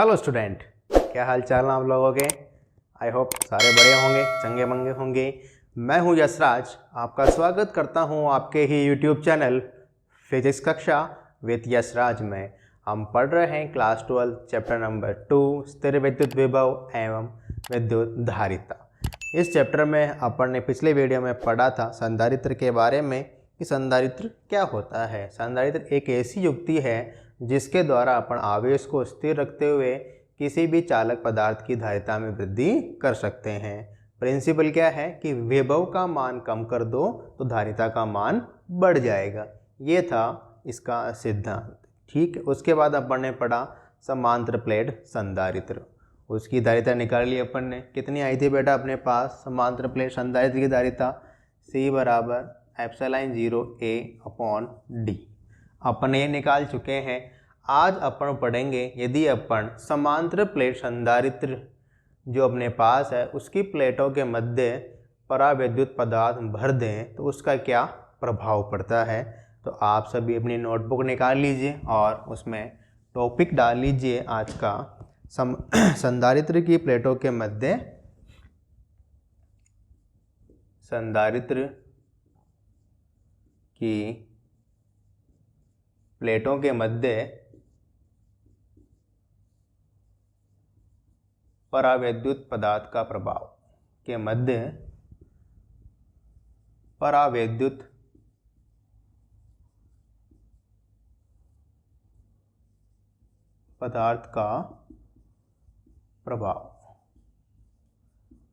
Hello student, क्या हाल चाल है आप लोगों के। आई होप सारे बड़े होंगे, चंगे मंगे होंगे। मैं हूं यशराज, आपका स्वागत करता हूं आपके ही यूट्यूब चैनल फिजिक्स कक्षा विद यशराज में। हम पढ़ रहे हैं क्लास 12 चैप्टर नंबर 2 स्थिर विद्युत विभव एवं विद्युत धारिता। इस चैप्टर में अपन ने पिछले वीडियो में पढ़ा था संधारित्र के बारे में कि संधारित्र क्या होता है। संधारित्र एक ऐसी युक्ति है जिसके द्वारा अपन आवेश को स्थिर रखते हुए किसी भी चालक पदार्थ की धारिता में वृद्धि कर सकते हैं। प्रिंसिपल क्या है कि विभव का मान कम कर दो तो धारिता का मान बढ़ जाएगा। ये था इसका सिद्धांत। ठीक है, उसके बाद अपन ने पढ़ा समांतर प्लेट संधारित्र। उसकी धारिता निकाल ली अपन ने। कितनी आई थी बेटा अपने पास समांतर प्लेट संधारित्र की धारिता? C बराबर एप्सिलॉन 0 A अपॉन D। अपन ये निकाल चुके हैं। आज अपन पढ़ेंगे यदि अपन समांतर प्लेट संधारित्र जो अपने पास है उसकी प्लेटों के मध्य परावैद्युत पदार्थ भर दें तो उसका क्या प्रभाव पड़ता है। तो आप सभी अपनी नोटबुक निकाल लीजिए और उसमें टॉपिक डाल लीजिए आज का संधारित्र की प्लेटों के मध्य संधारित्र की प्लेटों के मध्य परावैद्युत पदार्थ का प्रभाव के मध्य परावैद्युत पदार्थ का प्रभाव,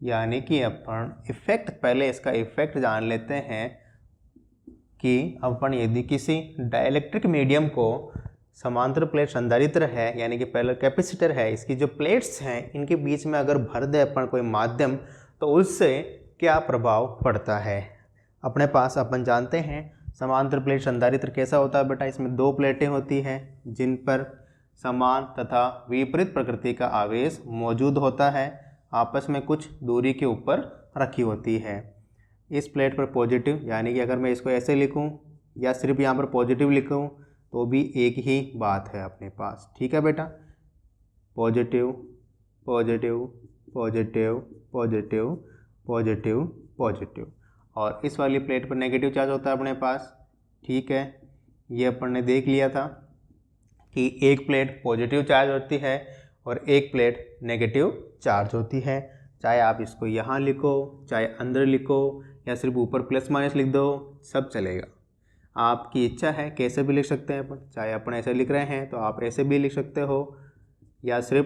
यानी कि अपन इफेक्ट, पहले इसका इफेक्ट जान लेते हैं कि अपन यदि किसी डाइलेक्ट्रिक मीडियम को समांतर प्लेट संधारित्र है यानी कि पहले कैपेसिटर है, इसकी जो प्लेट्स हैं इनके बीच में अगर भर दे अपन कोई माध्यम तो उससे क्या प्रभाव पड़ता है। अपने पास अपन जानते हैं समांतर प्लेट संधारित्र कैसा होता है बेटा। इसमें दो प्लेटें होती हैं जिन पर समान तथा विपरीत प्रकृति का आवेश मौजूद होता है, आपस में कुछ दूरी के ऊपर रखी होती है। इस प्लेट पर पॉजिटिव, यानी कि अगर मैं इसको ऐसे लिखूं या सिर्फ यहाँ पर पॉजिटिव लिखूं तो भी एक ही बात है अपने पास। ठीक है बेटा, positive positive positive positive positive positive. और इस वाली प्लेट पर नेगेटिव चार्ज होता है अपने पास। ठीक है, ये अपन ने देख लिया था कि एक प्लेट पॉजिटिव चार्ज होती है और एक प्लेट नेगेटिव चार्ज होती है। चाहे आप इसको यहाँ लिखो, चाहे अंदर लिखो या सिर्फ ऊपर प्लस माइनस लिख दो, सब चलेगा। आपकी इच्छा है, कैसे भी लिख सकते हैं अपन। चाहे अपन ऐसे लिख रहे हैं तो आप ऐसे भी लिख सकते हो, या सिर्फ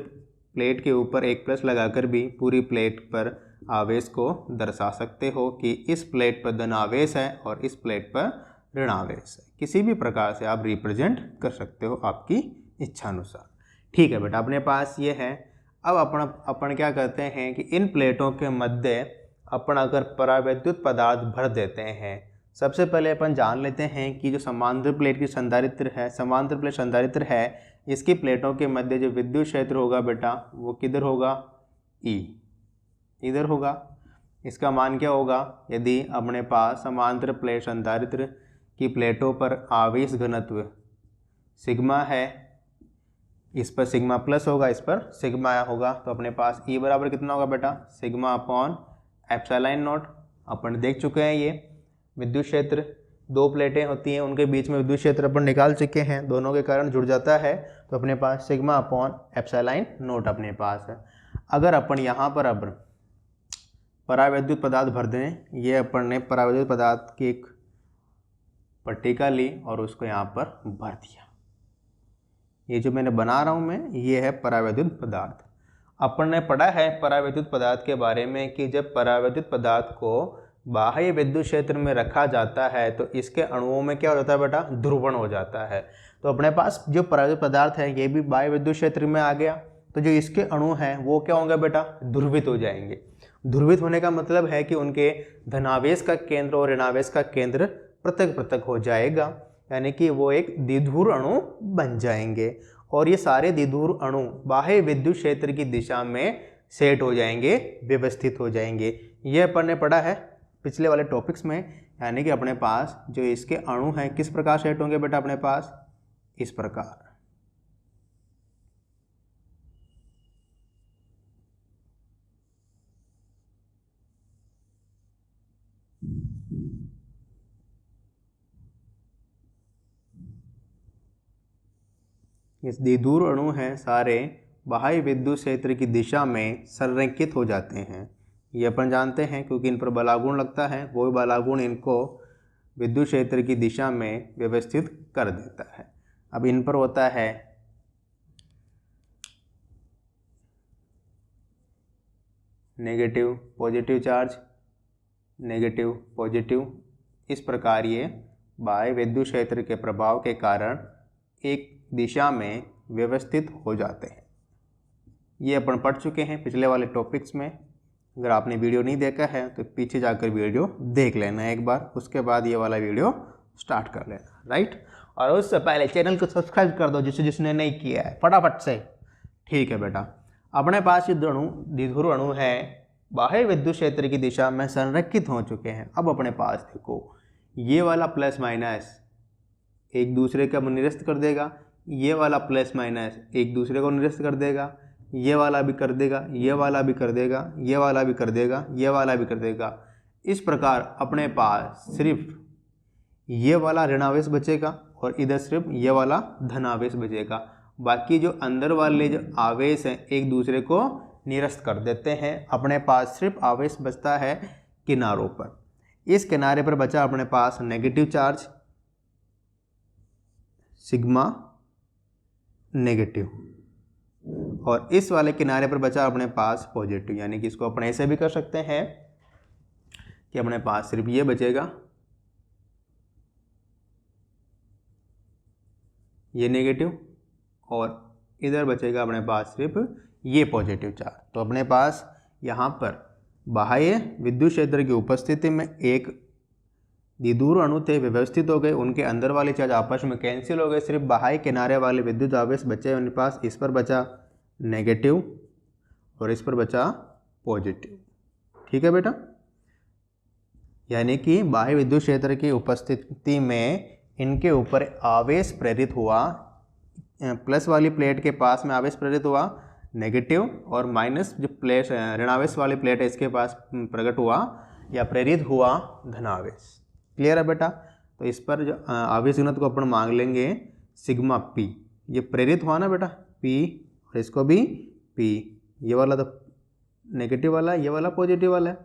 प्लेट के ऊपर एक प्लस लगाकर भी पूरी प्लेट पर आवेश को दर्शा सकते हो कि इस प्लेट पर धन आवेश है और इस प्लेट पर ऋण आवेश है। किसी भी प्रकार से आप रिप्रेजेंट कर सकते हो आपकी इच्छा अनुसार। ठीक है बेटा, अपने पास ये है। अब अपन क्या करते हैं कि इन प्लेटों के मध्य अपन अगर परावैद्युत पदार्थ भर देते हैं। सबसे पहले अपन जान लेते हैं कि जो समांतर प्लेट की संधारित्र है, समांतर प्लेट संधारित्र है, इसकी प्लेटों के मध्य जो विद्युत क्षेत्र होगा बेटा वो किधर होगा? E, इधर होगा। इसका मान क्या होगा? यदि अपने पास समांतर प्लेट संधारित्र की प्लेटों पर आवेश घनत्व सिग्मा है, इस पर सिग्मा प्लस होगा, इस पर सिग्मा होगा, तो अपने पास E बराबर कितना होगा बेटा? Sigma upon epsilon naught. अपन देख चुके हैं ये विद्युत क्षेत्र, दो प्लेटें होती हैं उनके बीच में विद्युत क्षेत्र अपन निकाल चुके हैं, दोनों के कारण जुड़ जाता है, तो अपने पास सिग्मा अपॉन एप्सिलॉन नॉट अपने पास है। अगर अपन यहाँ पर अब परावैद्युत पदार्थ भर दें, ये अपन ने परावैद्युत पदार्थ की एक पट्टिका ली और उसको यहाँ पर भर दिया। ये जो मैंने बना रहा हूँ मैं, ये है परावैद्युत पदार्थ। अपन ने पढ़ा है परावैद्युत पदार्थ के बारे में कि जब परावैद्युत पदार्थ को बाह्य विद्युत क्षेत्र में रखा जाता है तो इसके अणुओं में क्या हो जाता है बेटा? ध्रुवण हो जाता है। तो अपने पास जो परावैद्युत पदार्थ है ये भी बाह्य विद्युत क्षेत्र में आ गया, तो जो इसके अणु हैं वो क्या होंगे बेटा? ध्रुवित हो जाएंगे। ध्रुवित होने का मतलब है कि उनके धनावेश का केंद्र और ऋणावेश का केंद्र पृथक पृथक हो जाएगा, यानी कि वो एक द्विध्रुव अणु बन जाएंगे। और ये सारे द्विध्रुव अणु बाह्य विद्युत क्षेत्र की दिशा में सेट हो जाएंगे, व्यवस्थित हो जाएंगे। ये अपन ने पढ़ा है पिछले वाले टॉपिक्स में, यानी कि अपने पास जो इसके अणु हैं किस प्रकार सेट होंगे बेटा? अपने पास इस प्रकार। इस द्विध्रुव अणु हैं सारे बाह्य विद्युत क्षेत्र की दिशा में संरेखित हो जाते हैं। ये अपन जानते हैं क्योंकि इन पर बलागुण लगता है, वो बलागुण इनको विद्युत क्षेत्र की दिशा में व्यवस्थित कर देता है। अब इन पर होता है negative positive charge, negative positive. इस प्रकार ये बाह्य विद्युत क्षेत्र के प्रभाव के कारण एक दिशा में व्यवस्थित हो जाते हैं। ये अपन पढ़ चुके हैं पिछले वाले टॉपिक्स में। अगर आपने वीडियो नहीं देखा है तो पीछे जाकर वीडियो देख लेना एक बार, उसके बाद ये वाला वीडियो स्टार्ट कर लेना, राइट। और उससे पहले चैनल को सब्सक्राइब कर दो जिसने नहीं किया है, फटाफट से। ठीक है बेटा, अपने पास ये द्विध्रुव अणु है बाह्य विद्युत क्षेत्र की दिशा में संरेखित हो चुके हैं। अब अपने पास देखो, ये वाला प्लस माइनस एक दूसरे का निरस्त कर देगा, ये वाला प्लस माइनस एक दूसरे को निरस्त कर देगा, ये वाला भी कर देगा, ये वाला भी कर देगा, ये वाला भी कर देगा, ये वाला भी कर देगा। इस प्रकार अपने पास सिर्फ ये वाला ऋणावेश बचेगा और इधर सिर्फ ये वाला धनावेश बचेगा। बाकी जो अंदर वाले जो आवेश हैं एक दूसरे को निरस्त कर देते हैं। अपने पास सिर्फ आवेश बचता है किनारों पर। इस किनारे पर बचा अपने पास नेगेटिव चार्ज सिग्मा नेगेटिव, और इस वाले किनारे पर बचा अपने पास पॉजिटिव। यानी कि इसको अपन ऐसे भी कर सकते हैं कि अपने पास सिर्फ ये बचेगा, ये नेगेटिव, और इधर बचेगा अपने पास सिर्फ ये पॉजिटिव चार्ज। तो अपने पास यहाँ पर बाह्य विद्युत क्षेत्र की उपस्थिति में एक द्विध्रुव अणु थे, व्यवस्थित हो गए, उनके अंदर वाले चार्ज आपस में कैंसिल हो गए, सिर्फ बाह्य किनारे वाले विद्युत आवेश बचे उनके पास। इस पर बचा नेगेटिव और इस पर बचा पॉजिटिव। ठीक है बेटा, यानी कि बाह्य विद्युत क्षेत्र की उपस्थिति में इनके ऊपर आवेश प्रेरित हुआ। प्लस वाली प्लेट के पास में आवेश प्रेरित हुआ नेगेटिव, और माइनस जो प्लेट ऋणावेश वाली प्लेट है इसके पास प्रकट हुआ या प्रेरित हुआ धनावेश। क्लियर है बेटा। तो इस पर जो आवेश घनत्व को अपन मांग लेंगे सिग्मा पी। ये प्रेरित हुआ ना बेटा पी, और इसको भी पी। ये वाला तो नेगेटिव वाला, ये वाला पॉजिटिव वाला है।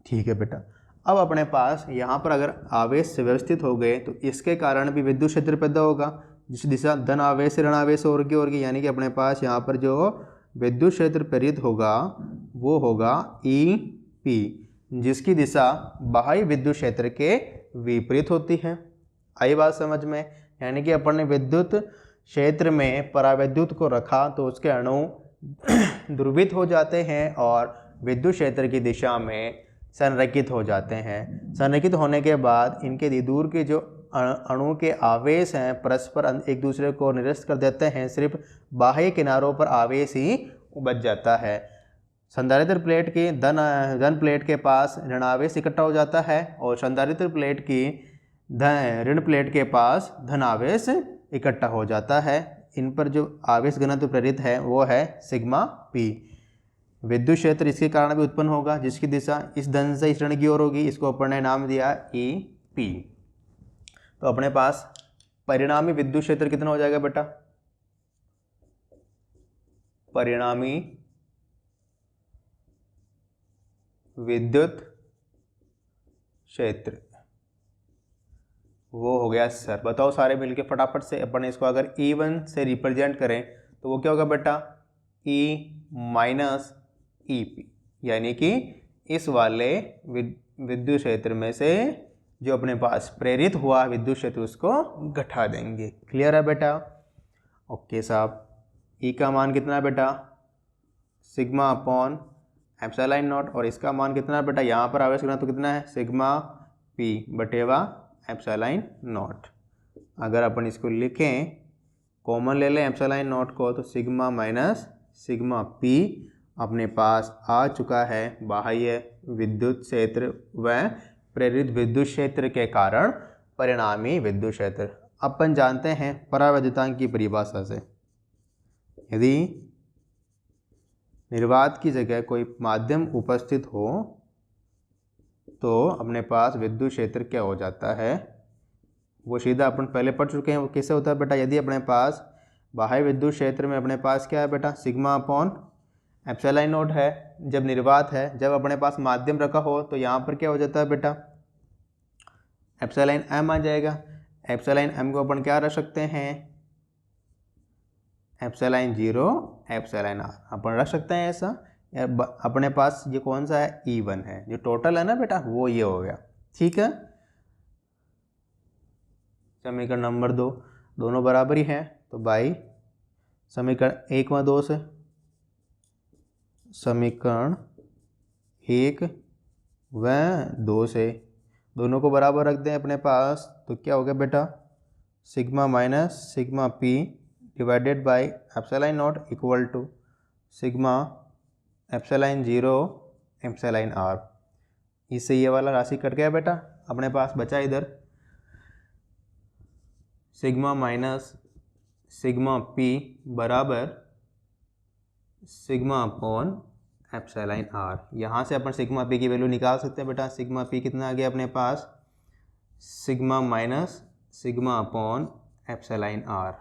ठीक है बेटा, अब अपने पास यहाँ पर अगर आवेश से व्यवस्थित हो गए तो इसके कारण भी विद्युत क्षेत्र पैदा होगा, जिस दिशा धन आवेश से ऋण आवेश होगी। यानी कि अपने पास यहाँ पर जो विद्युत क्षेत्र प्रेरित होगा वो होगा ई पी, जिसकी दिशा बाह्य विद्युत क्षेत्र के विपरीत होती है। आई बात समझ में। यानी कि अपन ने विद्युत क्षेत्र में परावैद्युत को रखा तो उसके अणु ध्रुवित हो जाते हैं और विद्युत क्षेत्र की दिशा में संरेखित हो जाते हैं। संरेखित होने के बाद इनके द्विध्रुव के जो अणु के आवेश हैं परस्पर एक दूसरे को निरस्त कर देते हैं। सिर्फ बाह्य किनारों पर आवेश ही बच जाता है। संधारित्र प्लेट की धन प्लेट के पास ऋणावेश इकट्ठा हो जाता है और संधारित्र प्लेट की ऋण प्लेट के पास धनावेश इकट्ठा हो जाता है। इन पर जो आवेश घनत्व प्रेरित है वो है सिग्मा पी। विद्युत क्षेत्र इसके कारण भी उत्पन्न होगा, जिसकी दिशा इस धन से इस ऋण की ओर होगी। इसको अपन ने नाम दिया ई पी। तो अपने पास परिणामी विद्युत क्षेत्र कितना हो जाएगा बेटा? परिणामी विद्युत क्षेत्र वो हो गया सर, बताओ सारे मिलके फटाफट से। अपन इसको अगर E1 से रिप्रेजेंट करें तो वो क्या होगा बेटा? E minus E P. यानी कि इस वाले विद्युत क्षेत्र में से जो अपने पास प्रेरित हुआ विद्युत क्षेत्र उसको घटा देंगे। क्लियर है बेटा? ओके साहब। ई का मान कितना है बेटा? Sigma upon epsilon not. और इसका मान कितना है बेटा? यहाँ पर आवेश घनत्व तो कितना है? सिग्मा पी बटेवा एप्सिलॉन नॉट। अगर अपन इसको लिखें, कॉमन ले लें एप्सिलॉन नॉट को, तो सिग्मा माइनस सिग्मा पी अपने पास आ चुका है। बाह्य विद्युत क्षेत्र व प्रेरित विद्युत क्षेत्र के कारण परिणामी विद्युत क्षेत्र। अपन जानते हैं परावैद्युतांक की परिभाषा से, यदि निर्वात की जगह कोई माध्यम उपस्थित हो तो अपने पास विद्युत क्षेत्र क्या हो जाता है, वो सीधा अपन पहले पढ़ चुके हैं। वो कैसे होता है बेटा, यदि अपने पास बाह्य विद्युत क्षेत्र में अपने पास क्या है बेटा, सिग्मा अपॉन एप्सिलॉन नॉट है जब निर्वात है। जब अपने पास माध्यम रखा हो तो यहाँ पर क्या हो जाता है बेटा, एप्सिलॉन एम आ जाएगा। एप्सिलॉन एम को अपन क्या रख सकते हैं, एप्सिलॉन 0 एप्सिलॉन आर अपन रख सकते हैं ऐसा। अपने पास ये कौन सा है, E1 है, जो टोटल है ना बेटा वो ये हो गया। ठीक है, समीकरण नंबर 2 दोनों बराबर ही हैं, तो बाई समीकरण 1 व 2 से, समीकरण 1 व 2 से दोनों को बराबर रख दें अपने पास, तो क्या हो गया बेटा, sigma minus sigma p divided by epsilon not equal to sigma epsilon 0 epsilon r. इससे ये वाला राशि कट गया बेटा, अपने पास बचा इधर सिग्मा माइनस सिग्मा पी बराबर सिग्मा अपॉन एप्सिलॉन आर। यहाँ से अपन सिग्मा पी की वैल्यू निकाल सकते हैं बेटा। सिग्मा पी कितना आ गया अपने पास, sigma minus sigma upon epsilon are,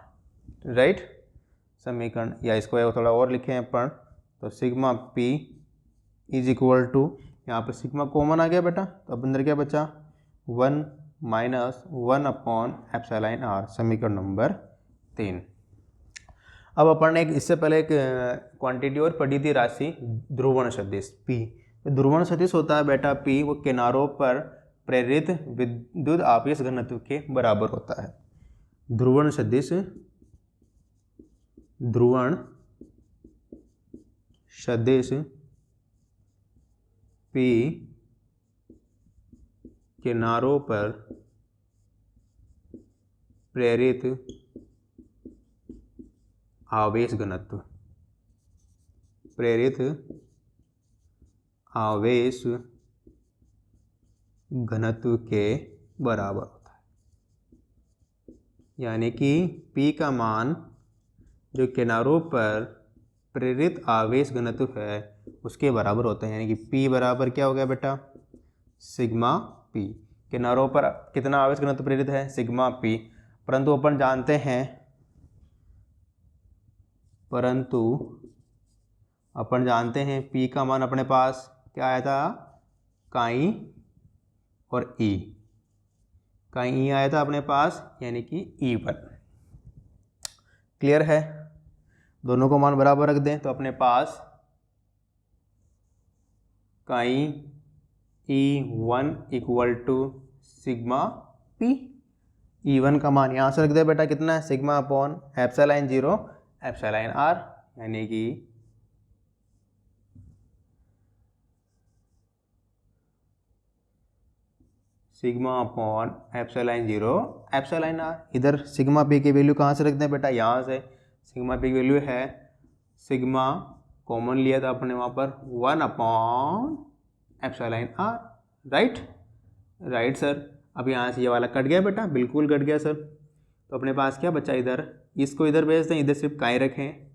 right. समीकरण या इसको थोड़ा और लिखें अपन, तो sigma P is equal to, यहाँ पर सिग्मा कॉमन आ गया बेटा, तो अब अंदर क्या बचा, 1 माइनस 1 अपॉन एप्सिलॉन आर, समीकरण नंबर 3। अब अपन ने एक इससे पहले एक क्वांटिटी और पढ़ी थी राशि, ध्रुवण सदिश पी। ध्रुवण सदिश होता है बेटा पी, वो किनारों पर प्रेरित विद्युत आवेश घनत्व के बराबर होता है। ध्रुवण सदिश, ध्रुवण सदिश पी किनारों पर प्रेरित आवेश घनत्व, प्रेरित आवेश घनत्व के बराबर होता है। यानी कि P का मान जो किनारों पर प्रेरित आवेश घनत्व है उसके बराबर होता है। यानी कि P बराबर क्या हो गया बेटा, सिग्मा P। किनारों पर कितना आवेश घनत्व प्रेरित है, सिग्मा P। परंतु अपन जानते हैं, P का मान अपने पास क्या आया था, काई और E, काई E आया था अपने पास, यानी कि E1। क्लियर है, दोनों को मान बराबर रख दें तो अपने पास काई E1 equal to sigma P। E1 का मान यहाँ से रख दे बेटा, कितना है, sigma upon epsilon 0 epsilon r, यानी कि sigma upon epsilon 0 epsilon r. इधर सिग्मा पी की वैल्यू कहाँ से रखते हैं बेटा, यहाँ से। सिग्मा पी की वैल्यू है, सिग्मा कॉमन लिया था अपने वहाँ पर, 1 upon epsilon are, right, right sir. अब यहाँ से ये वाला कट गया बेटा, बिल्कुल कट गया सर। तो अपने पास क्या बचा इधर, इसको इधर भेज दें, इधर सिर्फ काई रखें,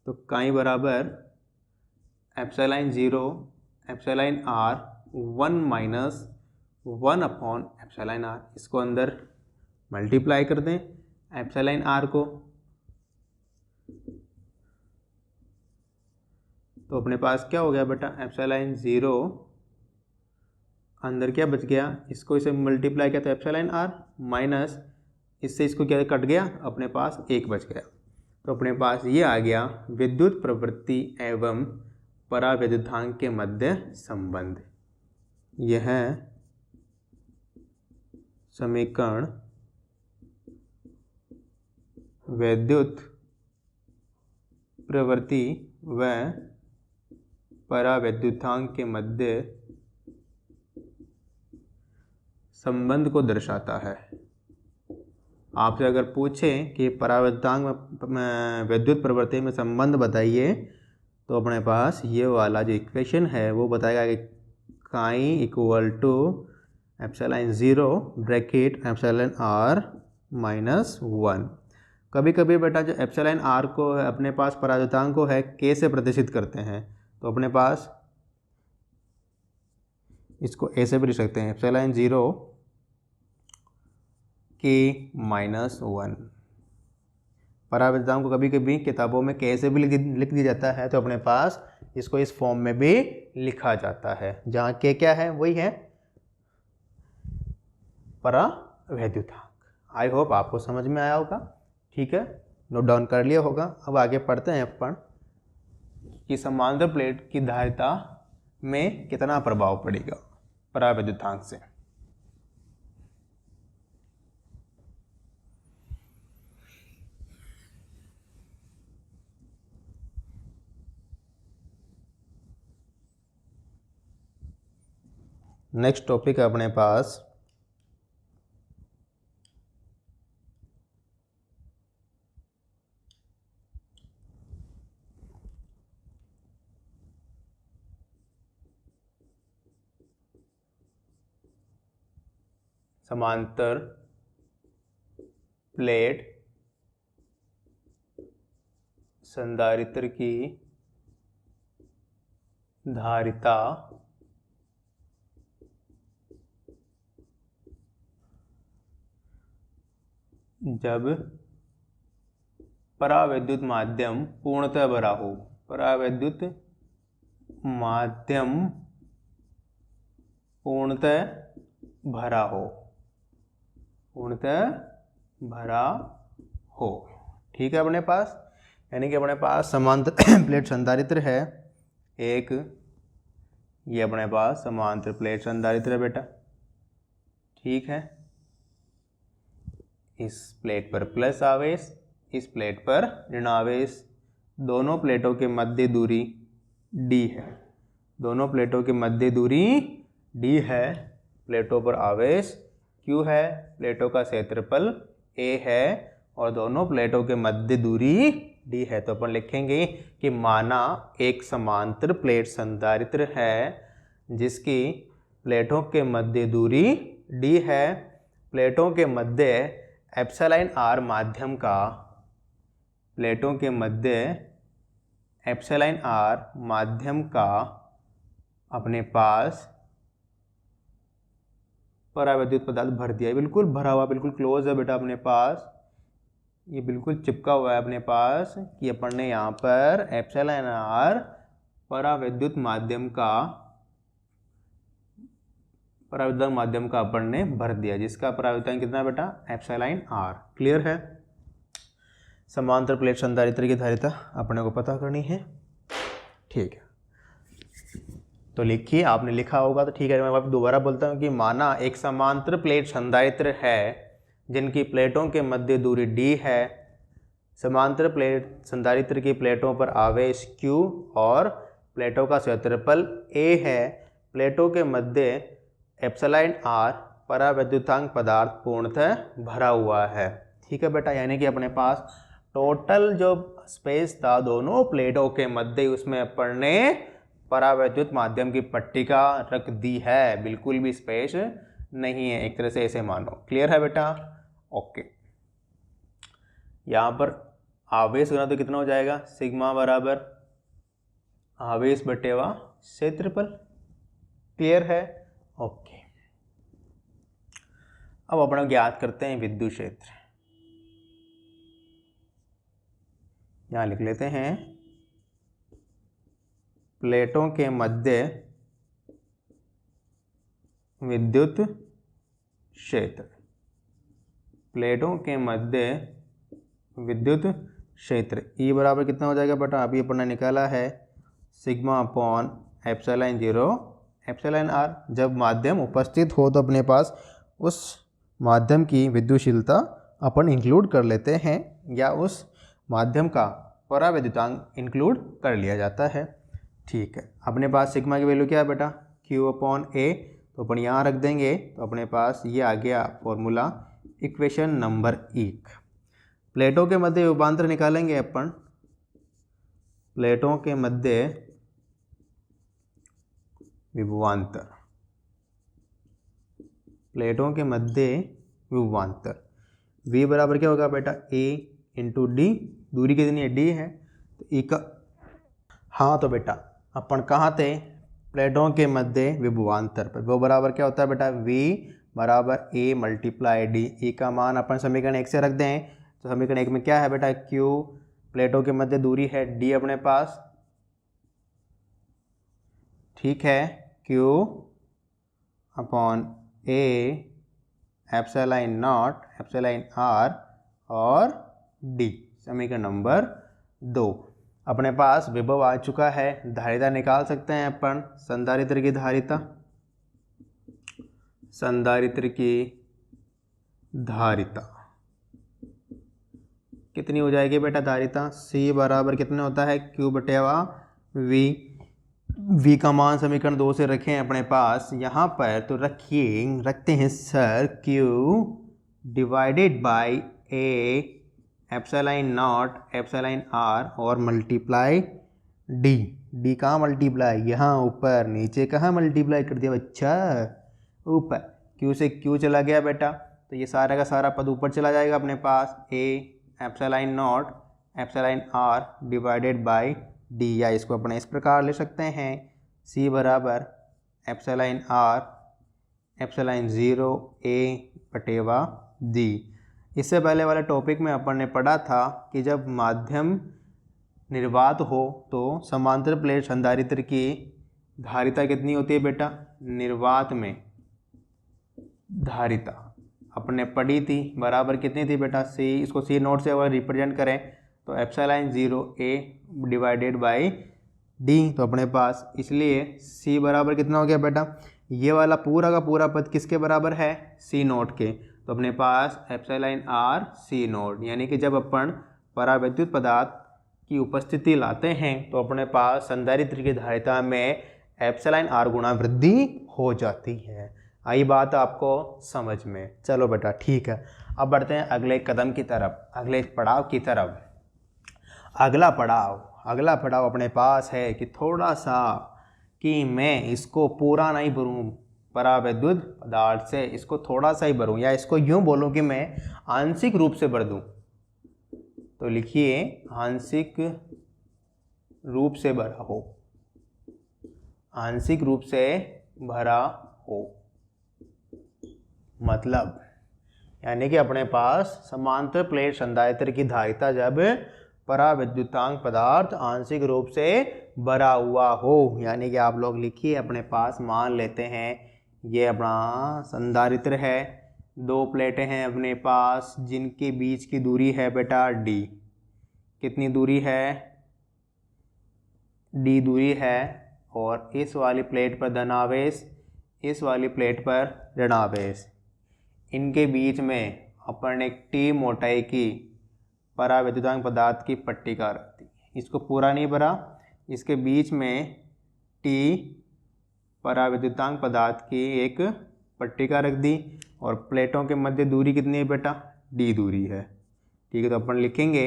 तो काई बराबर epsilon 0 epsilon r 1 minus 1 upon epsilon r. इसको अंदर मल्टीप्लाई कर दें एप्सिलॉन आर को, तो अपने पास क्या हो गया बेटा, एप्सिलॉन 0 अंदर क्या बच गया, इसको इसे मल्टीप्लाई किया तो एप्सिलॉन आर माइनस इससे इसको क्या कट गया, अपने पास 1 बच गया। तो अपने पास ये आ गया विद्युत प्रवृत्ति एवं परावैद्युतांक के मध्य संबंध। यह समीकरण विद्युत प्रवृत्ति व परावैद्युतांक के मध्य संबंध को दर्शाता है। आपसे अगर पूछें कि परावैद्युतांक में विद्युत प्रवृत्ति में संबंध बताइए, तो अपने पास ये वाला जो इक्वेशन है वो बताएगा कि chi equal to epsilon 0 bracket epsilon r minus 1। कभी कभी बेटा जो एप्सिलॉन आर को अपने पास परावैद्युतांक को है के से प्रदर्शित करते हैं, तो अपने पास इसको ऐसे भी लिख सकते हैं एप्सिलॉन 0 के -1। परावर्तनांक को कभी कभी किताबों में कैसे भी लिख दिया जाता है, तो अपने पास इसको इस फॉर्म में भी लिखा जाता है, जहाँ के क्या है वही है परावैद्युतांक। आई होप आपको समझ में आया होगा। ठीक है, नोट डाउन कर लिया होगा। अब आगे पढ़ते हैं अपन कि समांतर प्लेट की धारिता में कितना प्रभाव पड़ेगा परावैद्युतांक से। नेक्स्ट टॉपिक है अपने पास समांतर प्लेट संधारित्र की धारिता जब परावैद्युत माध्यम पूर्णतः भरा हो। परावैद्युत माध्यम पूर्णतः भरा हो, पूर्णतः भरा हो। ठीक है, अपने पास यानी कि अपने पास समांतर प्लेट संधारित्र है एक, ये अपने पास समांतर प्लेट संधारित्र है बेटा। ठीक है, इस प्लेट पर प्लस आवेश, इस प्लेट पर ऋण आवेश। दोनों प्लेटों के मध्य दूरी d है, दोनों प्लेटों की मध्य दूरी d है। प्लेटों पर आवेश q है, प्लेटों का क्षेत्रफल a है और दोनों प्लेटों के मध्य दूरी d है। तो अपन लिखेंगे कि माना एक समांतर प्लेट संधारित्र है जिसकी प्लेटों के मध्य दूरी d है। प्लेटों के मध्य एप्सिलॉन r माध्यम का, प्लेटों के मध्य एप्सिलॉन r माध्यम का अपने पास परावैद्युत पदार्थ भर दिया है। बिल्कुल भरा हुआ, बिल्कुल क्लोज है बेटा अपने पास, ये बिल्कुल चिपका हुआ है अपने पास कि अपन ने यहाँ पर एप्सिलॉन r परावैद्युत माध्यम का अपन ने भर दिया, जिसका परावैद्युतांक कितना बेटा एप्सिलॉन r। क्लियर है। समांतर प्लेट संधारित्र की धारिता अपने को पता करनी है। ठीक है, तो लिखिए, आपने लिखा होगा तो ठीक है। मैं दोबारा बोलता हूँ कि माना एक समांतर प्लेट संधारित्र है जिनकी प्लेटों के मध्य दूरी d है। समांतर प्लेट संधारित्र की प्लेटों पर आवेश q और प्लेटों का क्षेत्रफल a है। प्लेटों के मध्य एप्सिलॉन r परावैद्युतांक पदार्थ पूर्णतः भरा हुआ है। ठीक है बेटा, यानी कि अपने पास टोटल जो स्पेस था दोनों प्लेटों के मध्य, उसमें अपन ने परावैद्युत माध्यम की पट्टिका रख दी है, बिल्कुल भी स्पेस नहीं है, एक तरह से ऐसे मानो। क्लियर है बेटा? ओके, यहाँ पर आवेश करना तो कितना हो जाएगा, सिग्मा बराबर आवेश बटेवा क्षेत्रफल। क्लियर है? ओके, अब अपन ज्ञात करते हैं विद्युत क्षेत्र। यहाँ लिख लेते हैं प्लेटों के मध्य विद्युत क्षेत्र। प्लेटों के मध्य विद्युत क्षेत्र E बराबर कितना हो जाएगा बेटा, अभी अपन ने निकाला है sigma upon epsilon 0 epsilon r। जब माध्यम उपस्थित हो तो अपने पास उस माध्यम की विद्युतशीलता अपन इंक्लूड कर लेते हैं, या उस माध्यम का परावैद्युतांक इंक्लूड कर लिया जाता है। ठीक है, अपने पास सिग्मा की वैल्यू क्या है बेटा, Q अपॉन A, तो अपन यहाँ रख देंगे। तो अपने पास ये आ गया फॉर्मूला, इक्वेशन नंबर 1। प्लेटों के मध्य विभवांतर निकालेंगे अपन। प्लेटों के मध्य विभवांतर, प्लेटों के मध्य विभवांतर V बराबर क्या होगा बेटा, A इंटू डी। दूरी कितनी है, D है, तो E का। हाँ तो बेटा अपन कहाँ थे, प्लेटों के मध्य विभवांतर पर। वो बराबर क्या होता है बेटा, V बराबर A मल्टीप्लाई D। E का मान अपन समीकरण 1 से रख दें, तो समीकरण 1 में क्या है बेटा, Q प्लेटों के मध्य दूरी है, D अपने पास, ठीक है, Q upon A epsilon not epsilon R और D। समीकरण नंबर 2। अपने पास विभव आ चुका है, धारिता निकाल सकते हैं अपन। संधारित्र की धारिता, संधारित्र की धारिता कितनी हो जाएगी बेटा, धारिता C बराबर कितना होता है, Q बटेवा V। V का मान समीकरण 2 से रखें अपने पास यहाँ पर, तो रखते हैं sir Q divided by A epsilon not epsilon R और मल्टीप्लाई D। D कहाँ मल्टीप्लाई, यहाँ ऊपर, नीचे कहाँ मल्टीप्लाई कर दिया बच्चा, ऊपर। Q से Q चला गया बेटा, तो ये सारा का सारा पद ऊपर चला जाएगा अपने पास। A epsilon not epsilon R divided by D, या इसको अपने इस प्रकार ले सकते हैं, C बराबर epsilon R epsilon 0 A बटेवा D। इससे पहले वाले टॉपिक में अपन ने पढ़ा था कि जब माध्यम निर्वात हो तो समांतर प्लेट संधारित्र की धारिता कितनी होती है बेटा, निर्वात में धारिता अपने पढ़ी थी, बराबर कितनी थी बेटा, C। इसको C नोट से अगर रिप्रेजेंट करें तो epsilon 0 A divided by D, तो अपने पास इसलिए C बराबर कितना हो गया बेटा, ये वाला पूरा का पूरा पद किसके बराबर है, C नोट के। तो अपने पास एप्सिलॉन R C नोट, यानी कि जब अपन परावैद्युत पदार्थ की उपस्थिति लाते हैं तो अपने पास संधारित्र की धारिता में एप्सिलॉन R गुणा वृद्धि हो जाती है। आई बात आपको समझ में, चलो बेटा ठीक है। अब बढ़ते हैं अगले कदम की तरफ, अगले पड़ाव की तरफ। अगला पड़ाव अपने पास है कि थोड़ा सा कि मैं इसको पूरा नहीं भरूँ परावैद्युत पदार्थ से, इसको थोड़ा सा ही भरूँ, या इसको यूँ बोलूँ कि मैं आंशिक रूप से भर दूँ। तो लिखिए आंशिक रूप से भरा हो, आंशिक रूप से भरा हो मतलब, यानी कि अपने पास समांतर प्लेट संधारित्र की धारिता जब परावैद्युतांक पदार्थ आंशिक रूप से भरा हुआ हो, यानी कि आप लोग लिखिए अपने पास, मान लेते हैं ये अपना संधारित्र है, दो प्लेटें हैं अपने पास जिनके बीच की दूरी है बेटा D। कितनी दूरी है, D दूरी है, और इस वाली प्लेट पर धनावेश, इस वाली प्लेट पर ऋणावेश, इनके बीच में अपन एक T मोटाई की परावैद्युतांक पदार्थ की पट्टिका रख दी। इसको पूरा नहीं भरा, इसके बीच में T परावैद्युतांक पदार्थ की एक पट्टिका रख दी, और प्लेटों के मध्य दूरी कितनी है बेटा, D दूरी है। ठीक है, तो अपन लिखेंगे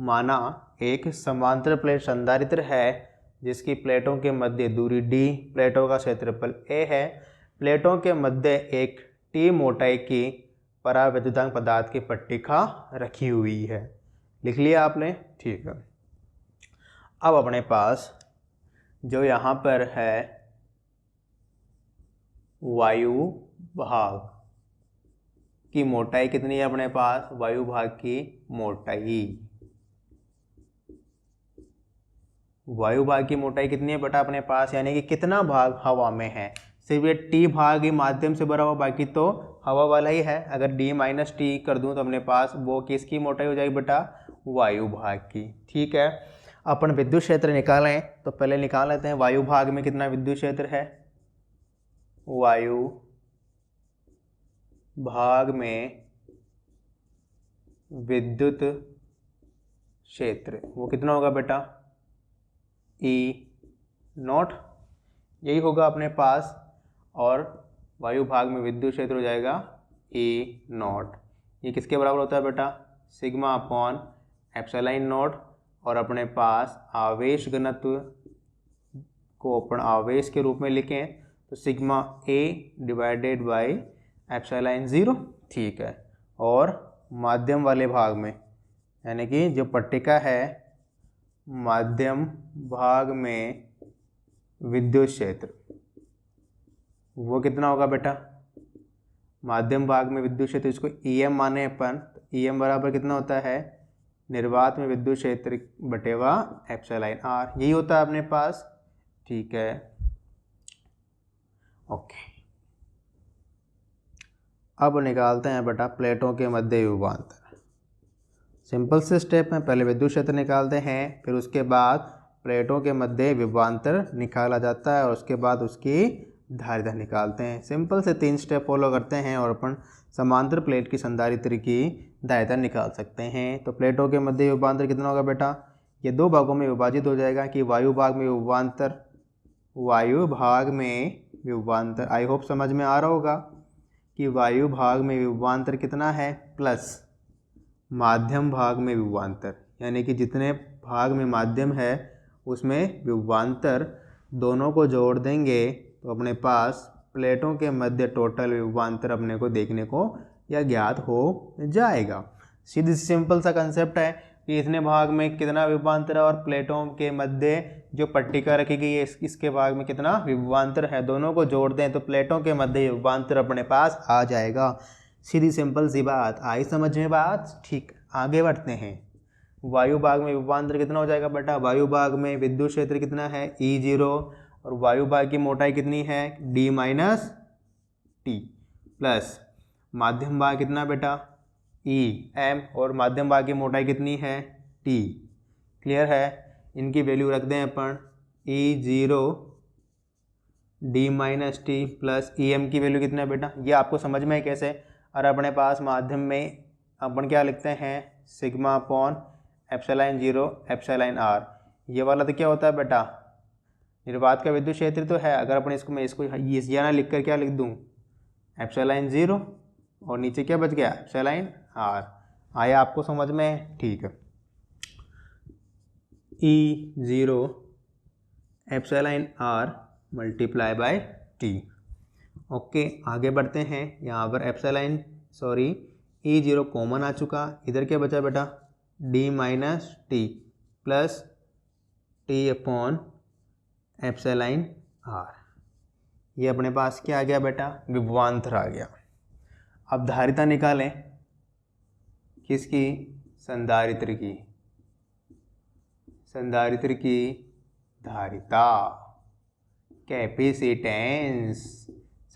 माना एक समांतर प्लेट संधारित्र है जिसकी प्लेटों के मध्य दूरी D, प्लेटों का क्षेत्रफल A है, प्लेटों के मध्य एक T मोटाई की परावैद्युतांक पदार्थ की पट्टिका रखी हुई है। लिख लिया आपने, ठीक है। अब अपने पास जो यहाँ पर है वायु भाग की मोटाई कितनी है अपने पास, वायु भाग की मोटाई, वायु भाग की मोटाई कितनी है बेटा अपने पास, यानी कि कितना भाग हवा में है। सिर्फ ये T भाग ही माध्यम से भरा हुआ, बाकी तो हवा वाला ही है। अगर D माइनस T कर दूं तो अपने पास वो किसकी मोटाई हो जाएगी बेटा, वायु भाग की। ठीक है, अपन विद्युत क्षेत्र निकालें तो पहले निकाल लेते हैं वायु भाग में कितना विद्युत क्षेत्र है। वायु भाग में विद्युत क्षेत्र वो कितना होगा बेटा, E नॉट, यही होगा अपने पास, और वायु भाग में विद्युत क्षेत्र हो जाएगा E नॉट। ये किसके बराबर होता है बेटा, सिग्मा अपॉन एप्सिलॉन नॉट, और अपने पास आवेश घनत्व को अपन आवेश के रूप में लिखें तो sigma A divided by epsilon 0। ठीक है, और माध्यम वाले भाग में, यानी कि जो पट्टिका है माध्यम भाग में विद्युत क्षेत्र वो कितना होगा बेटा, माध्यम भाग में विद्युत क्षेत्र, इसको EM माने अपन, EM बराबर कितना होता है, निर्वात में विद्युत क्षेत्र बटेवा एप्सिलॉन आर, यही होता है अपने पास। ठीक है, ओके। अब निकालते हैं बेटा प्लेटों के मध्य विभवांतर। सिंपल से स्टेप में पहले विद्युत क्षेत्र निकालते हैं, फिर उसके बाद प्लेटों के मध्य विभवांतर निकाला जाता है और उसके बाद उसकी धारिता निकालते हैं। सिंपल से 3 स्टेप फॉलो करते हैं और अपन समांतर प्लेट की संधारित्र की धारिता निकाल सकते हैं। तो प्लेटों के मध्य विभवांतर कितना होगा बेटा, ये 2 भागों में विभाजित हो जाएगा कि वायु भाग में विभवांतर, वायु भाग में विभवांतर, आई होप समझ में आ रहा होगा कि वायु भाग में विभवांतर कितना है, प्लस माध्यम भाग में विभवांतर, यानी कि जितने भाग में माध्यम है उसमें विभवांतर, दोनों को जोड़ देंगे तो अपने पास प्लेटों के मध्य टोटल विभवांतर अपने को देखने को या ज्ञात हो जाएगा। सीधी सिंपल सा कंसेप्ट है कि इतने भाग में कितना विभवांतर है और प्लेटों के मध्य जो पट्टिका रखी गई है इसके भाग में कितना विभवांतर है, दोनों को जोड़ दें तो प्लेटों के मध्य विभवांतर अपने पास आ जाएगा। सीधी सिंपल सी बात, आई समझ में बात। ठीक, आगे बढ़ते हैं। वायु भाग में विभवांतर कितना हो जाएगा बेटा, वायु भाग में विद्युत क्षेत्र कितना है, E0, और वायु भाग की मोटाई कितनी है, D माइनस टी, प्लस माध्यम भाग कितना बेटा, EM, और माध्यम भाग की मोटाई कितनी है, T। क्लियर है, इनकी वैल्यू रख दें अपन, E0 D minus t plus EM की वैल्यू कितना है बेटा, ये आपको समझ में है कैसे। और अपने पास माध्यम में अपन क्या लिखते हैं, sigma upon epsilon 0 epsilon r. ये वाला तो क्या होता है बेटा, निर्वात का विद्युत क्षेत्र तो है। अगर अपन इसको, मैं इसको ये ना लिख कर क्या लिख दूँ, एप्सिलॉन 0 और नीचे क्या बच गया, एप्सिलॉन आर। आया आपको समझ में, ठीक है। E0 epsilon r multiply by t. Okay, आगे बढ़ते हैं। यहाँ पर E0 कॉमन आ चुका, इधर क्या बचा बेटा, D minus t plus t upon epsilon r. ये अपने पास क्या आ गया बेटा, विभवांतर आ गया। अब धारिता निकालें, किसकी, संधारित्र की, संधारित्र की धारिता, कैपेसिटेंस।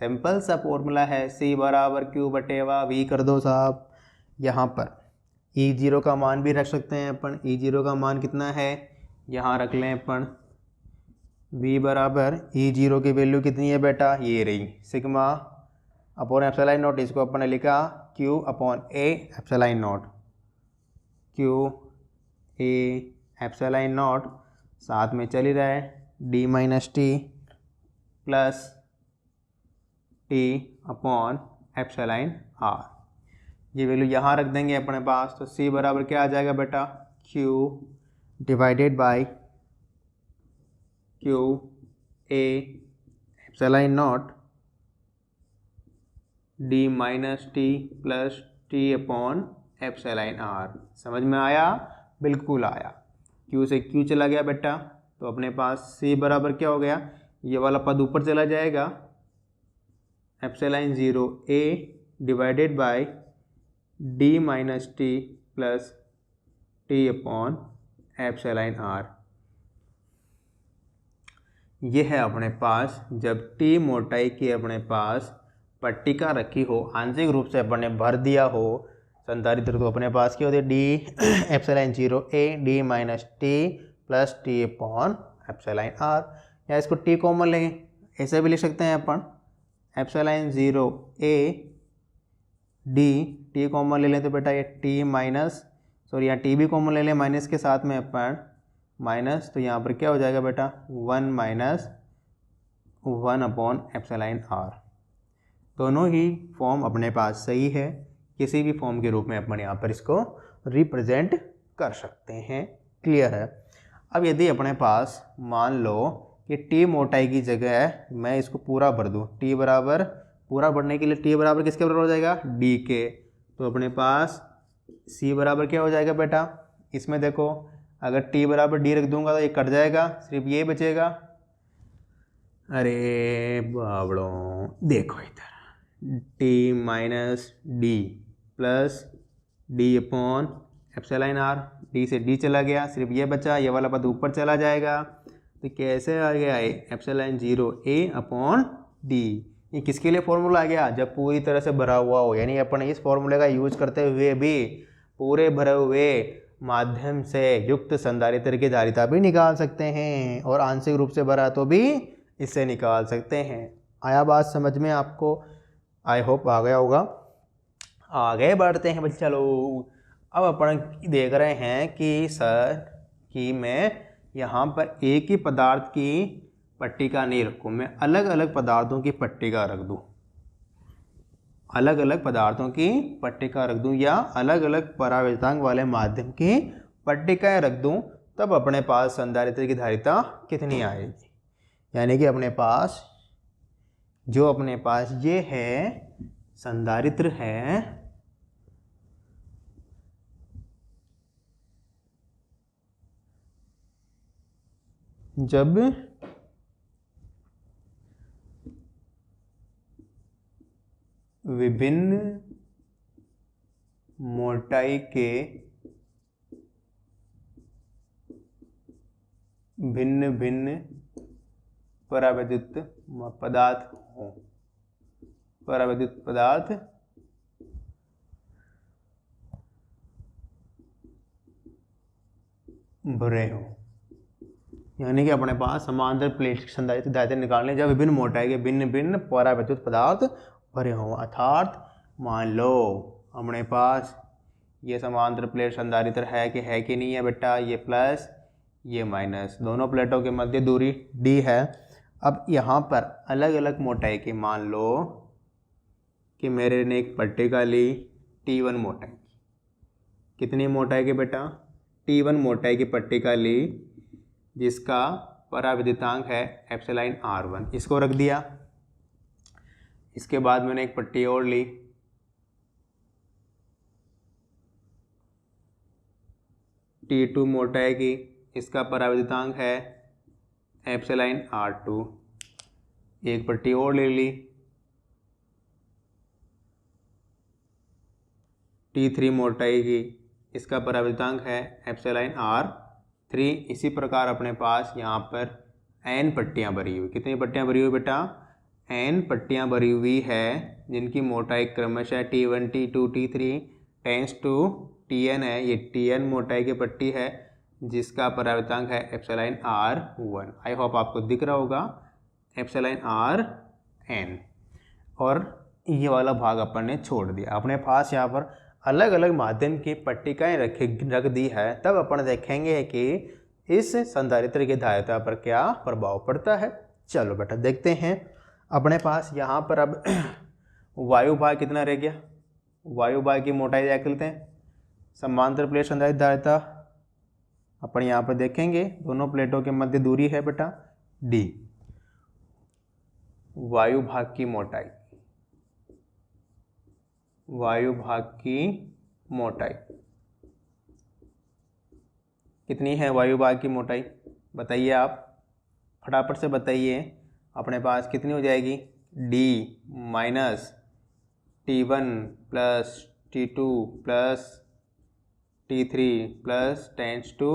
सिंपल सा फॉर्मूला है, C बराबर Q बटेवा V कर दो साहब। यहाँ पर E0 का मान भी रख सकते हैं अपन, E0 का मान कितना है, यहाँ रख लें अपन, V बराबर E0 की वैल्यू कितनी है बेटा, ये रही, सिग्मा अपॉन एप्सिलॉन नॉट, इसको अपन ने लिखा Q upon A epsilon not, Q A epsilon not, साथ में चल ही रहा है D minus t plus t upon epsilon r. ये वैल्यू यहाँ रख देंगे अपने पास, तो C बराबर क्या आ जाएगा बेटा, Q divided by Q A epsilon not D minus t plus t upon epsilon r. समझ में आया, बिल्कुल आया। Q से Q चला गया बेटा, तो अपने पास C बराबर क्या हो गया, ये वाला पद ऊपर चला जाएगा, epsilon 0 A divided by D minus t plus t upon epsilon r. ये है अपने पास जब T मोटाई की अपने पास पट्टिका रखी हो, आंशिक रूप से अपन ने भर दिया हो संधारित्र, तो अपने पास क्या होती है, D epsilon 0 A D minus t plus t upon epsilon r. या इसको T कॉमन लेंगे, ऐसे भी लिख सकते हैं अपन, epsilon 0 A D, T common ले लें तो बेटा ये T माइनस, सॉरी यहाँ T भी कॉमन ले लें माइनस के साथ में अपन, माइनस, तो यहाँ पर क्या हो जाएगा बेटा, 1 माइनस 1 अपॉन एप्सिलॉन आर। दोनों ही फॉर्म अपने पास सही है, किसी भी फॉर्म के रूप में अपन यहाँ पर इसको रिप्रेजेंट कर सकते हैं। क्लियर है। अब यदि अपने पास मान लो कि T मोटाई की जगह मैं इसको पूरा भर दूँ, T बराबर, पूरा भरने के लिए T बराबर किसके बराबर हो जाएगा, D के, तो अपने पास C बराबर क्या हो जाएगा बेटा, इसमें देखो अगर T बराबर D रख दूंगा तो ये कट जाएगा, सिर्फ ये बचेगा, अरे बाबड़ों, देखो इधर t minus d plus d upon epsilon r. D से डी चला गया, सिर्फ ये बचा, ये वाला पद ऊपर चला जाएगा। तो कैसे आ गया एप्सिलॉन 0 ए अपॉन डी। ये किसके लिए फॉर्मूला आ गया? जब पूरी तरह से भरा हुआ हो, यानी अपन इस फॉर्मूले का यूज करते हुए भी पूरे भरे हुए माध्यम से युक्त संधारित्र की धारिता भी निकाल सकते हैं, और आंशिक रूप से भरा तो भी इससे निकाल सकते हैं। आया बात समझ में आपको? आई होप आ गया होगा। आगे बढ़ते हैं बच्चे। चलो अब अपन देख रहे हैं कि सर कि मैं यहाँ पर एक ही पदार्थ की पट्टिका नहीं रखूँ, मैं अलग अलग पदार्थों की पट्टिका रख दूँ, अलग अलग पदार्थों की पट्टिका रख दूँ, या अलग अलग परावर्तांक वाले माध्यम की पट्टिकाएँ रख दूँ, तब अपने पास संधारित्र की धारिता कितनी आएगी। यानी कि अपने पास ये है संधारित्र है, जब विभिन्न मोटाई के भिन्न भिन्न परावैद्युत पदार्थ हों, परावैद्युत पदार्थ भरे हों। यानी कि अपने पास समांतर प्लेट संधारित्र धारिता निकालने जब विभिन्न मोटाई के भिन्न भिन्न परावैद्युत पदार्थ भरे हों। अर्थात मान लो अपने पास ये समांतर प्लेट संधारित्र है कि नहीं है बेटा, ये प्लस ये माइनस, दोनों प्लेटों के मध्य दूरी d है। अब यहाँ पर अलग अलग मोटाई की, मान लो कि मेरे ने एक पट्टिका ली T1 मोटाई की। कितनी मोटाई की बेटा? T1 मोटाई की पट्टिका ली, जिसका पराविद्युतांक है एप्सिलॉन R1, इसको रख दिया। इसके बाद मैंने एक पट्टी और ली, T2 मोटाई की, इसका पराविद्युतांक है एप्सिलॉन R2, एक पट्टी और ले ली। T3 मोटाई की, इसका पराविद्युतांक है एप्सिलॉन R3। इसी प्रकार अपने पास यहाँ पर n पट्टियाँ भरी हुई। कितनी पट्टियाँ भरी हुई बेटा? n पट्टियाँ भरी हुई है, जिनकी मोटाई क्रमशः T1, T2, T3 tends to Tn है। ये Tn मोटाई की पट्टी है, जिसका परावर्तांक है एप्सिलॉन R1। आई होप आपको दिख रहा होगा एप्सिलॉन Rn। और ये वाला भाग अपन ने छोड़ दिया। अपने पास यहाँ पर अलग अलग माध्यम की पट्टिकाएँ रख दी है, तब अपन देखेंगे कि इस संधारित्र की धारिता पर क्या प्रभाव पड़ता है। चलो बेटा देखते हैं। अपने पास यहाँ पर अब वायु भाग कितना रह गया? वायु भाग की मोटाई देख लेते हैं। समांतर प्लेट संधारित्र धारिता अपन यहाँ पर देखेंगे, दोनों प्लेटों के मध्य दूरी है बेटा d। वायु भाग की मोटाई, वायु भाग की मोटाई कितनी है? वायु भाग की मोटाई बताइए आप, फटाफट से बताइए। अपने पास कितनी हो जाएगी? d minus T1 plus T2 plus T3 plus tends to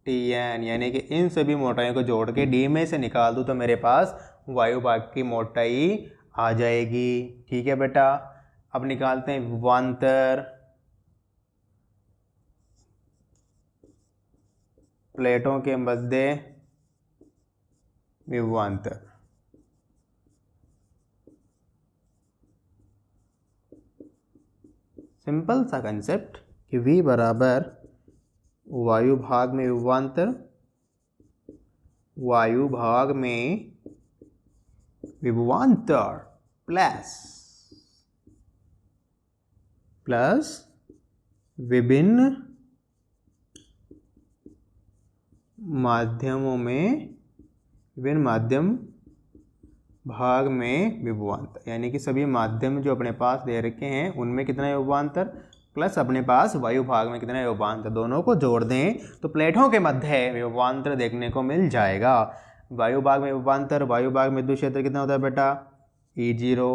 Tn। यानी कि इन सभी मोटाइयों को जोड़ के d में से निकाल दूँ तो मेरे पास वायु भाग की मोटाई आ जाएगी। ठीक है बेटा। अब निकालते हैं विभवांतर प्लेटों के मध्य विभवांतर। सिंपल सा कंसेप्ट कि V बराबर वायु भाग में विभवांतर, वायु भाग में विभवांतर प्लस विभिन्न माध्यमों में, विभिन्न माध्यम भाग में विभवांतर। यानी कि सभी माध्यम जो अपने पास दे रखे हैं उनमें कितना विभवांतर, प्लस अपने पास वायु भाग में कितना विभवांतर, दोनों को जोड़ दें तो प्लेटों के मध्य विभवांतर देखने को मिल जाएगा। वायु भाग में विभवांतर, वायु भाग में विद्युत क्षेत्र कितना होता है बेटा E0।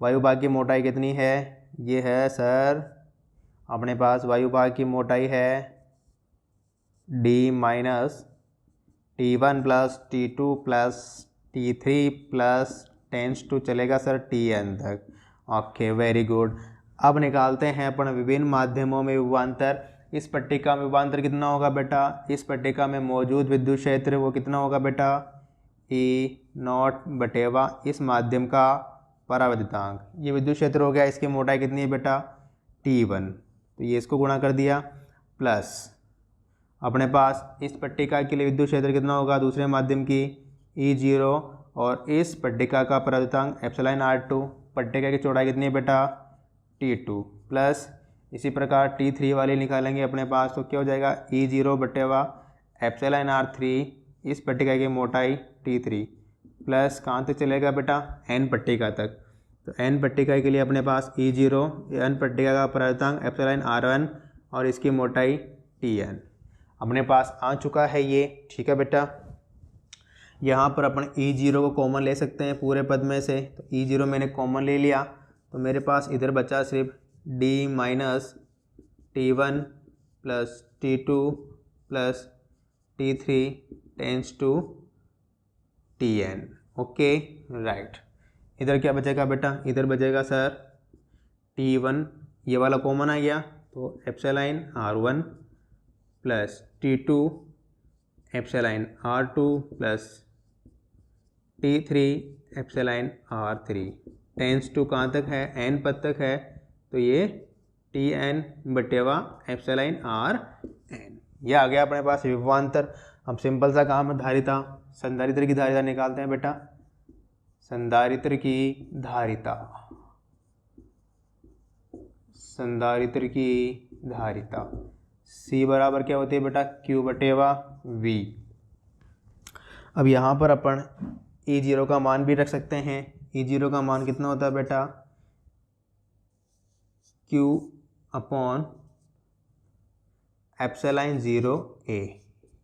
वायु भाग की मोटाई कितनी है, ये है सर अपने पास वायु भाग की मोटाई है D minus T1 plus T2 plus T3 plus tends to चलेगा सर Tn तक। Okay very good. अब निकालते हैं अपन विभिन्न माध्यमों में विभवांतर। इस पट्टिका में विभवांतर कितना होगा बेटा, इस पट्टिका में मौजूद विद्युत क्षेत्र वो कितना होगा बेटा E0 बटेवा इस माध्यम का परावर्तितांक। ये विद्युत क्षेत्र हो गया, इसकी मोटाई कितनी है बेटा T1, तो ये इसको गुणा कर दिया प्लस अपने पास इस पट्टिका के लिए विद्युत क्षेत्र कितना होगा दूसरे माध्यम की E0 और इस पट्टिका का परावर्तितांक एप्सिलॉन R2। पट्टिका की चौड़ाई कितनी है बेटा T2 प्लस इसी प्रकार T3 वाली निकालेंगे अपने पास, तो क्या हो जाएगा E0 बटेवा एप्सिलॉन R3 इस पट्टिका की मोटाई T3 प्लस कहाँ तक चलेगा बेटा N पट्टिका तक। तो N पट्टिका के लिए अपने पास E0 N पट्टिका का परावर्तितांक एप्सिलॉन R1 और इसकी मोटाई Tn अपने पास आ चुका है ये, ठीक है बेटा। यहाँ पर अपन E0 को कॉमन ले सकते हैं पूरे पद में से, तो E0 मैंने कॉमन ले लिया तो मेरे पास इधर बचा सिर्फ D minus T1 plus T2 plus T3 tends to Tn। Okay right. इधर क्या बचेगा बेटा, इधर बचेगा सर T1, ये वाला कॉमन आ गया तो epsilon R1 plus T2 epsilon R2 plus T3 epsilon R3 tends to कहाँ तक है N पद तक है, तो ये Tn बटेवा एप्सिलॉन Rn। ये आ गया अपने पास विभवांतर। अब सिंपल सा काम है धारिता, संधारित्र की धारिता निकालते हैं बेटा। संधारित्र की धारिता, संधारित्र की धारिता C बराबर क्या होती है बेटा Q बटेवा V। अब यहाँ पर अपन E0 का मान भी रख सकते हैं। E0 का मान कितना होता है बेटा Q अपॉन एप्सिलॉन 0A।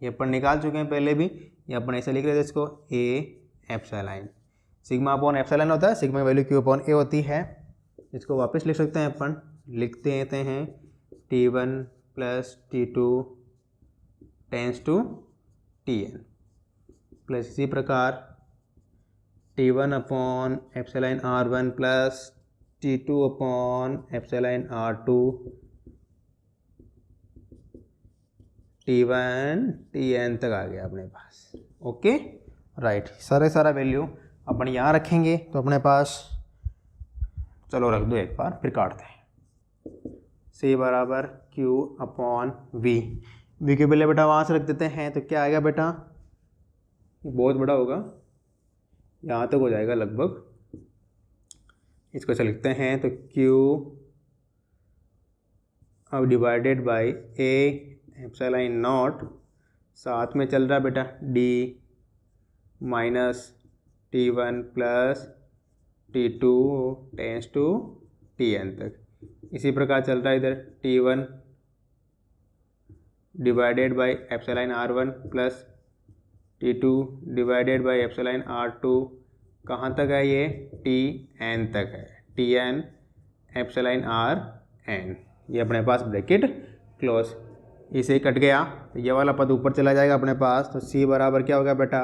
ये अपन निकाल चुके हैं पहले भी, ये अपन ऐसे लिख रहे थे इसको A epsilon. Sigma upon epsilon होता है, sigma value Q upon A होती है। इसको वापस लिख सकते हैं अपन, लिख देते हैं T1 plus T2 tends to Tn plus इसी प्रकार T1 upon epsilon R1 plus T2 upon epsilon R2 T1 Tn तक आ गया अपने पास। ओके राइट, सारा वैल्यू अपन यहाँ रखेंगे तो अपने पास, चलो रख दो एक बार फिर काटते हैं। C बराबर Q अपॉन V, V के पहले बेटा वहाँ से रख देते हैं तो क्या आएगा बेटा, ये बहुत बड़ा होगा, यहाँ तक हो जाएगा लगभग। इसको ऐसे लिखते हैं तो Q अब divided by A epsilon not, साथ में चल रहा बेटा D minus T1 plus T2 tends to Tn तक। इसी प्रकार चल रहा है इधर T1 divided by epsilon R1 plus T2 divided by epsilon R2, कहाँ तक है ये Tn तक है, Tn एप्सिलॉन Rn। ये अपने पास ब्रैकेट क्लोज, इसे कट गया तो ये वाला पद ऊपर चला जाएगा अपने पास। तो C बराबर क्या होगा बेटा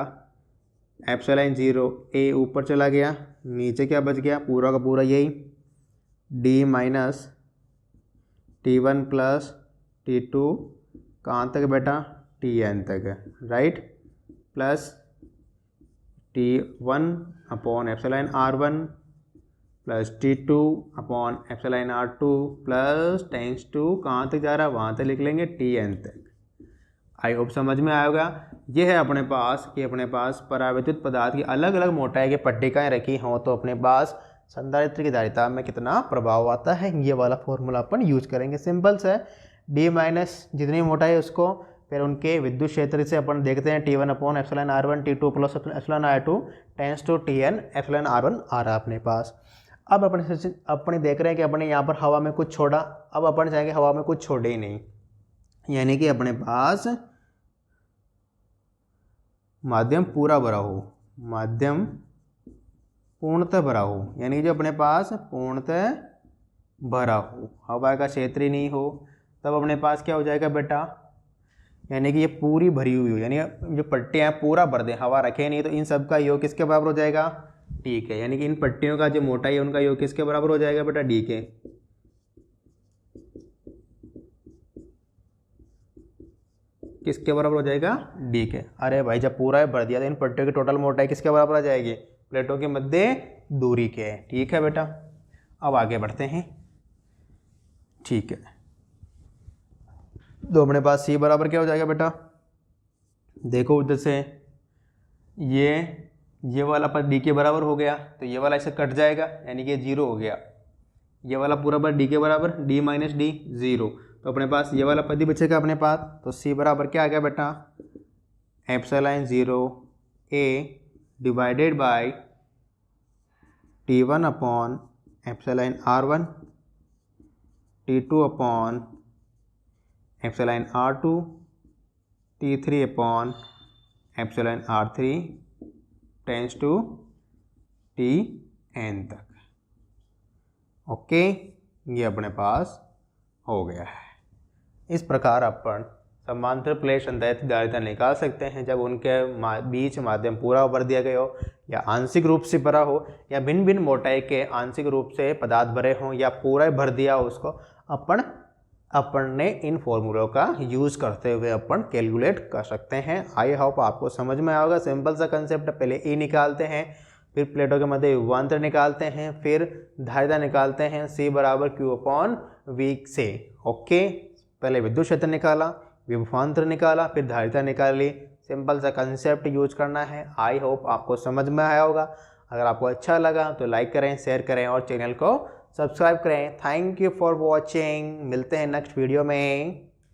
एप्सिलॉन 0A ऊपर चला गया, नीचे क्या बच गया पूरा का पूरा यही D minus T1 plus T2 कहाँ तक बेटा Tn तक है right, plus T1 upon epsilon R1 plus T2 upon epsilon R2 plus tends to कहाँ तक जा रहा है वहाँ तक लिख लेंगे Tn तक। आई होप समझ में आएगा। ये है अपने पास कि अपने पास परावर्तित पदार्थ की अलग अलग मोटाई के पट्टिकाएँ रखी हों तो अपने पास संधारित्र की धारिता में कितना प्रभाव आता है, ये वाला फॉर्मूला अपन यूज करेंगे। सिंपल से D माइनस जितनी मोटाई है उसको फिर उनके विद्युत क्षेत्र से अपन देखते हैं T1 upon epsilon R1 T2 plus epsilon R2 tends to Tn epsilon R1 आ रहा है अपने पास। अब अपने देख रहे हैं कि अपने यहाँ पर हवा में कुछ छोड़ा, अब अपन चाहेंगे हवा में कुछ छोड़े ही नहीं, यानी कि अपने पास माध्यम पूरा भरा हो, माध्यम पूर्णतः भरा हो, यानी जो अपने पास पूर्णतः भरा हो, हवा का क्षेत्र ही नहीं हो, तब अपने पास क्या हो जाएगा बेटा, यानी कि ये पूरी भरी हुई हो, यानी जो पट्टियाँ पूरा भर दें, हवा रखे नहीं, तो इन सब का योग किसके बराबर हो जाएगा, ठीक है। यानी कि इन पट्टियों का जो मोटाई है उनका योग किसके बराबर हो जाएगा बेटा, डी के। किसके बराबर हो जाएगा, डी के। अरे भाई जब पूरा भर दिया तो इन पट्टियों की टोटल मोटाई किसके बराबर आ जाएगी, प्लेटों के मध्य दूरी के। ठीक है बेटा, अब आगे बढ़ते हैं। ठीक है, तो अपने पास सी बराबर क्या हो जाएगा बेटा, देखो उधर से ये वाला पद डी के बराबर हो गया, तो ये वाला ऐसे कट जाएगा, यानी कि 0 हो गया। ये वाला पूरा पद डी के बराबर, डी माइनस डी 0, तो अपने पास ये वाला पद ही बचेगा अपने पास। तो सी बराबर क्या आ गया बेटा, epsilon 0 A divided by T1 upon epsilon R1, T2 upon epsilon R2, T3 upon epsilon R3 tends to Tn तक। ओके, ये अपने पास हो गया है। इस प्रकार अपन समांतर प्लेट संधारित्र धारिता निकाल सकते हैं जब उनके बीच माध्यम पूरा भर दिया गया हो, या आंशिक रूप से भरा हो, या भिन्न भिन्न मोटाई के आंशिक रूप से पदार्थ भरे हों, या पूरा भर दिया हो उसको। अपन ने इन फॉर्मूलों का यूज़ करते हुए अपन कैलकुलेट कर सकते हैं। आई होप आपको समझ में आएगा। सिंपल सा कंसेप्ट, पहले ई निकालते हैं, फिर प्लेटों के मध्य विभवांतर निकालते हैं, फिर धारिता निकालते हैं सी बराबर क्यू अपॉन वी से। ओके, पहले विद्युत क्षेत्र निकाला, विभवांतर निकाला, फिर धारिता निकाली। सिंपल सा कंसेप्ट यूज करना है। आई होप आपको समझ में आया होगा। अगर आपको अच्छा लगा तो लाइक करें, शेयर करें और चैनल को सब्सक्राइब करें। Thank you for watching. मिलते हैं नेक्स्ट वीडियो में।